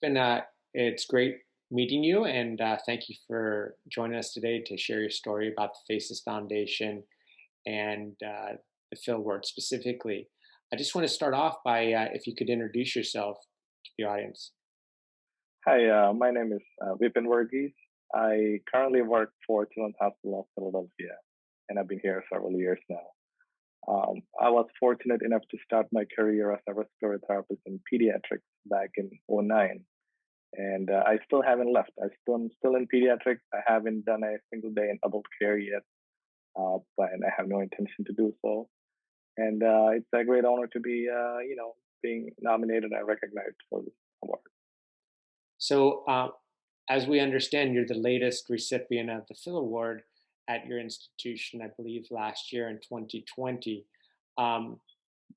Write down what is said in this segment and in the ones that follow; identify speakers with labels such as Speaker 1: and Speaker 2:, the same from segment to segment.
Speaker 1: And it's great meeting you, and thank you for joining us today to share your story about the Faces Foundation and the Phil Ward specifically. I just want to start off by if you could introduce yourself to the audience.
Speaker 2: Hi, my name is Vipin Varughese. I currently work for Children's Hospital of Philadelphia, and I've been here several years now. I was fortunate enough to start my career as a respiratory therapist in pediatrics back in '09, and I still haven't left. I'm still in pediatrics. I haven't done a single day in adult care yet, and I have no intention to do so. And it's a great honor to be, being nominated and recognized for this award.
Speaker 1: So, as we understand, you're the latest recipient of the Phil Award at your institution, I believe last year in 2020. Um,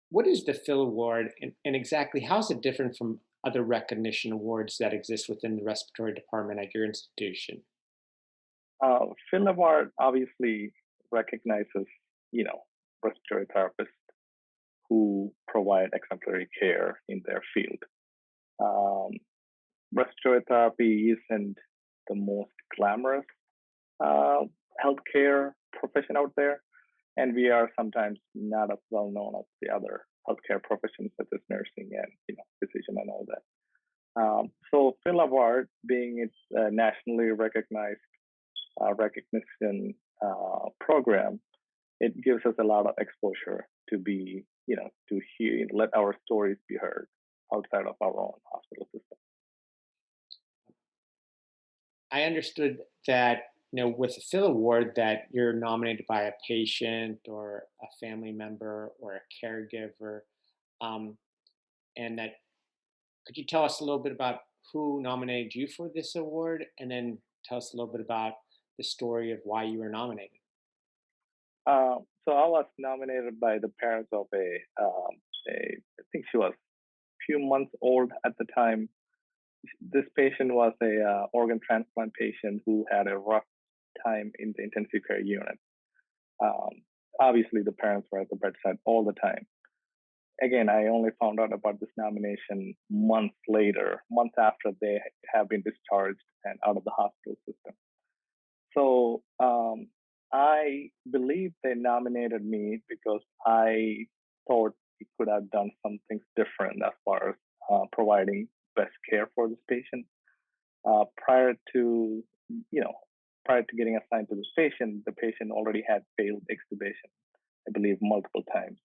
Speaker 1: what is the Phil Award, and exactly how is it different from other recognition awards that exist within the respiratory department at your institution?
Speaker 2: Phil Award obviously recognizes, respiratory therapists who provide exemplary care in their field. Um, Respiratory therapy isn't the most glamorous uh, healthcare profession out there, and we are sometimes not as well known as the other healthcare professions such as nursing and physician and all that. So Phil Award, being its nationally recognized recognition program, it gives us a lot of exposure to be, to hear, let our stories be heard outside of our own hospital system.
Speaker 1: I understood that with the Phil Award that you're nominated by a patient or a family member or a caregiver, um, and that could you tell us a little bit about who nominated you for this award, and then tell us a little bit about the story of why you were nominated?
Speaker 2: So I was nominated by the parents of I think she was a few months old at the time. This patient was a organ transplant patient who had a rough time in the intensive care unit. Um, Obviously, the parents were at the bedside all the time. Again, I only found out about this nomination months later, months after they have been discharged and out of the hospital system. So I believe they nominated me because I thought we could have done some things different as far as providing best care for this patient. Prior to, you know, prior to getting assigned to this patient, the patient already had failed extubation, I believe, multiple times.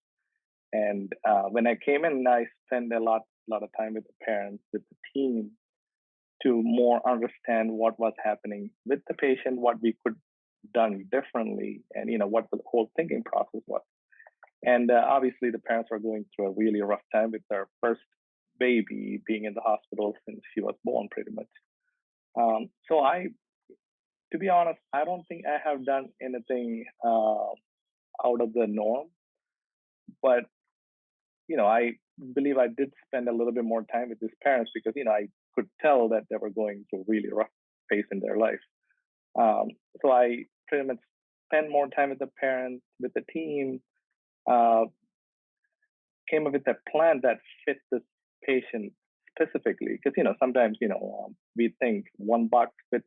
Speaker 2: And when I came in, I spent lot of time with the parents, with the team, to more understand what was happening with the patient, what we could done differently, and what the whole thinking process was. And obviously, the parents were going through a really rough time with their first baby being in the hospital since she was born, pretty much. So to be honest, I don't think I have done anything out of the norm, but I believe I did spend a little bit more time with these parents because I could tell that they were going through a really rough phase in their life. Um, so I pretty much spent more time with the parents, with the team, uh, came up with a plan that fit this patient specifically. Because sometimes we think one box fits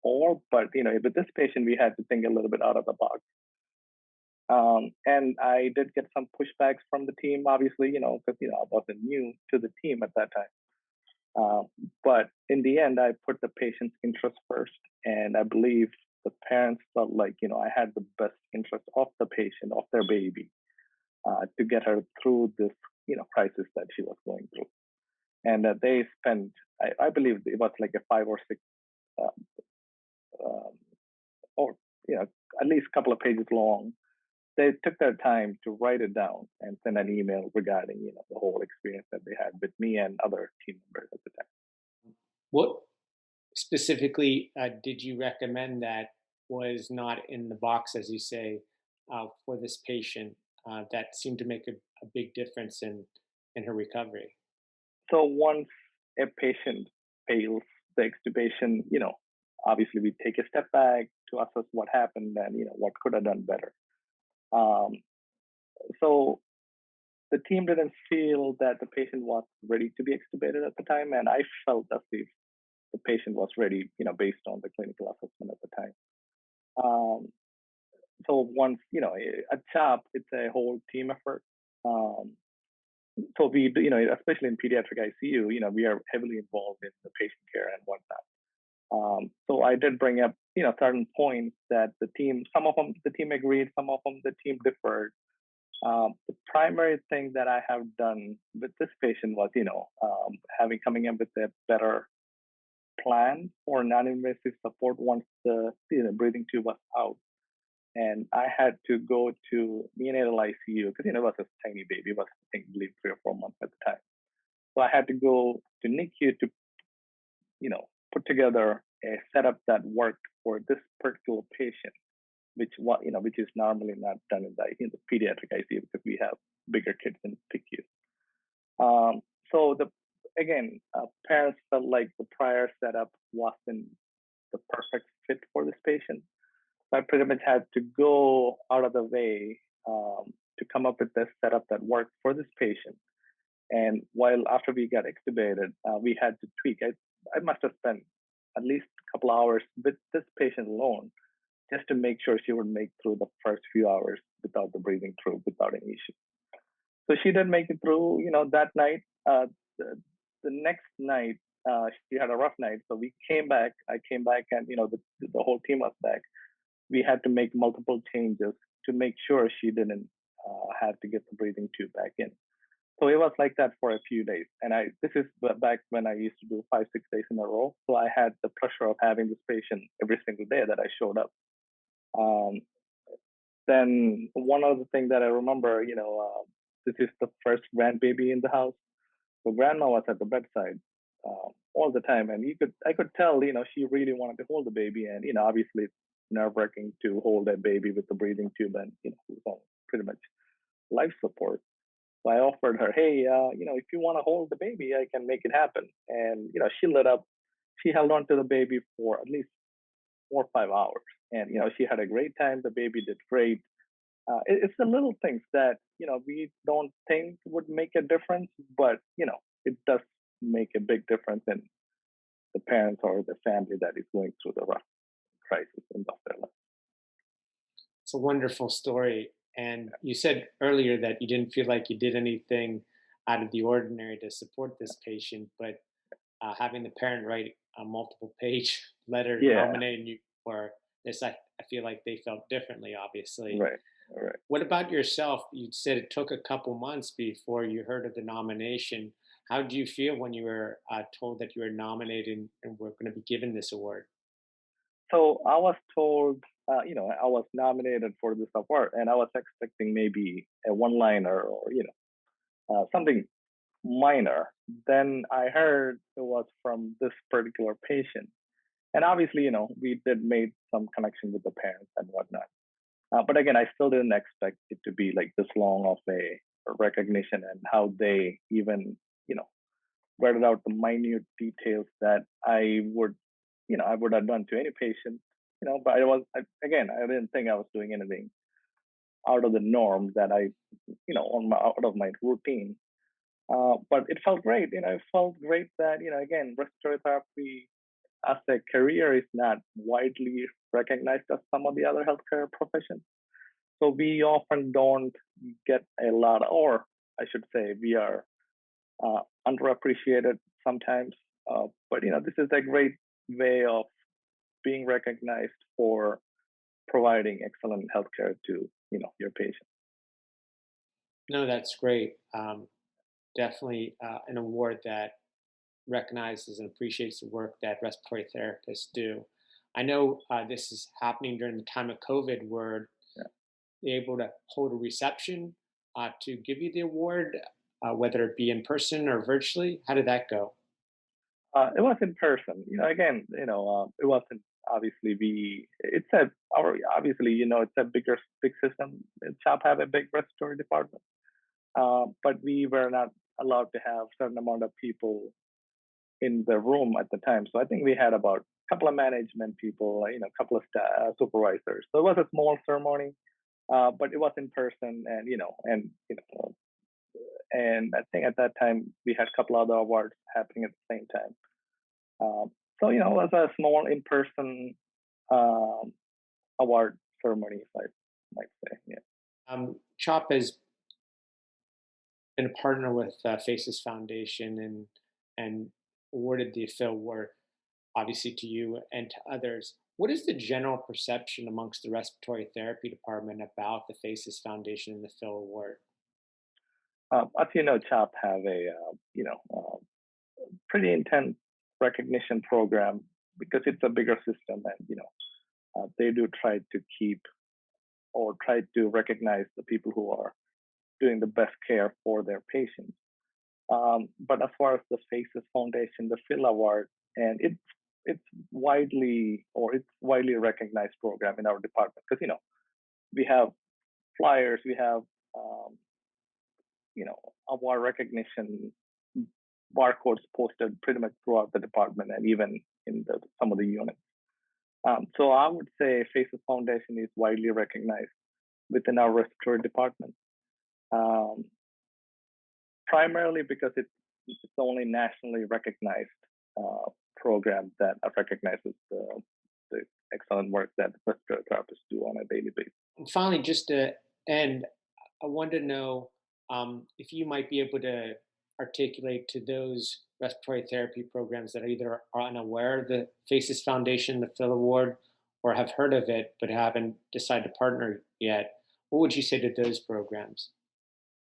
Speaker 2: all, but with this patient we had to think a little bit out of the box. And I did get some pushbacks from the team, obviously, because I wasn't new to the team at that time. Um, but in the end, I put the patient's interest first, and I believe the parents felt like I had the best interest of the patient, of their baby, to get her through this crisis that she was going through. And they spent, I believe, it was like a 5 or 6, uh, um, or at least a couple of pages long. They took their time to write it down and send an email regarding the whole experience that they had with me and other team members at the time.
Speaker 1: What specifically did you recommend that was not in the box, as you say, for this patient that seemed to make a big difference in her recovery?
Speaker 2: So once a patient fails the extubation, obviously we take a step back to assess what happened and what could have done better. Um, so the team didn't feel that the patient was ready to be extubated at the time, and I felt as if the patient was ready, based on the clinical assessment at the time. Um, so once, at CHOP, it's a whole team effort. Um, so we, especially in pediatric ICU, we are heavily involved in the patient care and whatnot. So I did bring up, certain points that some of them the team agreed, some of them the team differed. The primary thing that I have done with this patient was, having coming up with a better plan for non-invasive support once the breathing tube was out. And I had to go to neonatal ICU because it was a tiny baby, it was I think, I believe 3 or 4 months at the time. So I had to go to NICU to put together a setup that worked for this particular patient, which is normally not done in the pediatric ICU because we have bigger kids in PICU. So parents felt like the prior setup wasn't the perfect fit for this patient. So I pretty much had to go out of the way to come up with this setup that worked for this patient. And while after we got extubated, we had to tweak. I must have spent at least a couple hours with this patient alone just to make sure she would make through the first few hours without the breathing through, without any issue. So she did make it through, that night. The next night, she had a rough night. So we came back. I came back and, the whole team was back. We had to make multiple changes to make sure she didn't have to get the breathing tube back in. So it was like that for a few days. And this is back when I used to do 5, 6 days in a row. So I had the pressure of having this patient every single day that I showed up. Then one other thing that I remember, this is the first grandbaby in the house. So grandma was at the bedside all the time, and I could tell, she really wanted to hold the baby, and obviously it's nerve-wracking to hold that baby with the breathing tube, and who's on pretty much life support. So I offered her, hey, if you want to hold the baby, I can make it happen. And she lit up. She held on to the baby for at least 4 or 5 hours, and she had a great time. The baby did great. It's the little things that we don't think would make a difference, but it does make a big difference in the parents or the family that is going through the rough crisis in their life.
Speaker 1: It's a wonderful story. And you said earlier that you didn't feel like you did anything out of the ordinary to support this patient, but having the parent write a multiple page letter
Speaker 2: Yeah,
Speaker 1: nominating you for this, I feel like they felt differently, obviously.
Speaker 2: right, right.
Speaker 1: What about yourself? You said it took a couple months before you heard of the nomination. How did you feel when you were told that you were nominated and were going to be given this award?
Speaker 2: So I was told, I was nominated for this award, and I was expecting maybe a one-liner or something minor. Then I heard it was from this particular patient, and obviously, we did made some connection with the parents and whatnot. But again, I still didn't expect it to be like this long of a recognition, and how they even, blurted out the minute details that I would have done to any patient. But again, I didn't think I was doing anything out of the norm that out of my routine. But it felt great. It felt great that, again, respiratory therapy as a career is not widely recognized as some of the other healthcare professions. So we often don't get a lot, or I should say, we are underappreciated sometimes. But this is a great way of being recognized for providing excellent healthcare to your patients.
Speaker 1: No, that's great. Definitely an award that recognizes and appreciates the work that respiratory therapists do. I know this is happening during the time of COVID. Were
Speaker 2: Yeah.
Speaker 1: they able to hold a reception to give you the award, whether it be in person or virtually? How did that go?
Speaker 2: It was in person. Again, it wasn't obviously it's a our obviously it's a big system. CHOP have a big respiratory department, but we were not allowed to have certain amount of people in the room at the time. So I think we had about a couple of management people, a couple of supervisors. So it was a small ceremony, but it was in person, and and I think at that time we had a couple other awards happening at the same time. So it was a small in-person um, award ceremony, if I might say. Yeah.
Speaker 1: CHOP has been a partner with Faces Foundation and awarded the Phil Award, obviously to you and to others. What is the general perception amongst the respiratory therapy department about the Faces Foundation and the Phil Award?
Speaker 2: As you know, CHOP have a pretty intense recognition program because it's a bigger system, and they do try to keep or try to recognize the people who are doing the best care for their patients. But as far as the Faces Foundation, the Phil Award, and it's widely recognized program in our department because we have flyers, we have um, award recognition barcodes posted pretty much throughout the department and even in some of the units. So I would say Faces Foundation is widely recognized within our respiratory department, um, primarily because it's the only nationally recognized program that recognizes the excellent work that respiratory therapists do on a daily basis.
Speaker 1: And finally, just to end, I wanted to know if you might be able to articulate to those respiratory therapy programs that either are unaware of the Faces Foundation, the Phil Award, or have heard of it but haven't decided to partner yet. What would you say to those programs?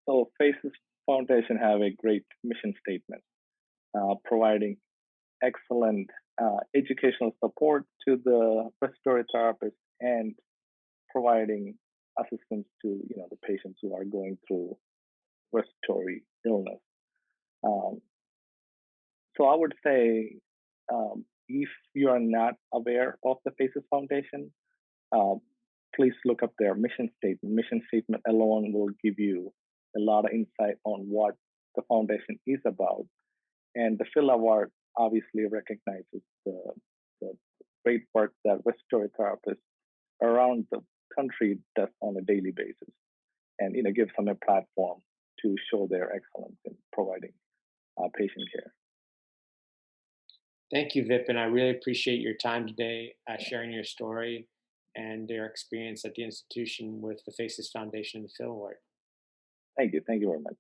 Speaker 2: So Faces Foundation have a great mission statement, providing excellent educational support to the respiratory therapists and providing assistance to the patients who are going through respiratory illness. Um, so I would say if you are not aware of the Faces Foundation, uh, please look up their mission statement. Mission statement alone will give you a lot of insight on what the foundation is about. And the Phil Award obviously recognizes the great work that respiratory therapists around the country does on a daily basis, and gives them a platform to show their excellence in providing patient care.
Speaker 1: Thank you, Vipin. I really appreciate your time today, sharing your story and your experience at the institution with the Faces Foundation and the Phil Award.
Speaker 2: Thank you very much.